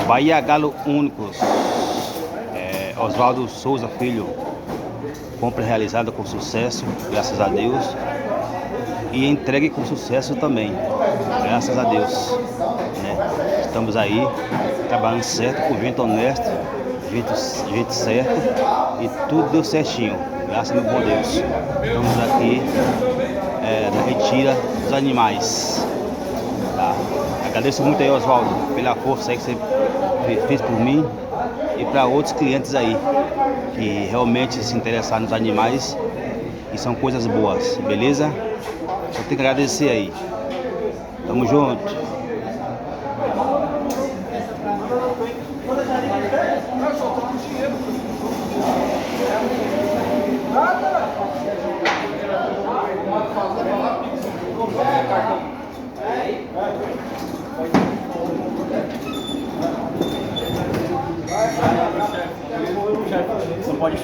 Bahia Galo Únicos. Oswaldo Souza Filho. Compra realizada com sucesso, graças a Deus. E entregue com sucesso também, graças a Deus, né? Estamos aí trabalhando certo, com gente honesto, gente certo, e tudo deu certinho, graças ao meu bom Deus. Estamos aqui na retira dos animais, tá? Agradeço muito aí, Oswaldo, pela força aí que você fez por mim e para outros clientes aí que realmente se interessaram nos animais, e são coisas boas, beleza? Só tenho que agradecer aí. Tamo junto. Você pode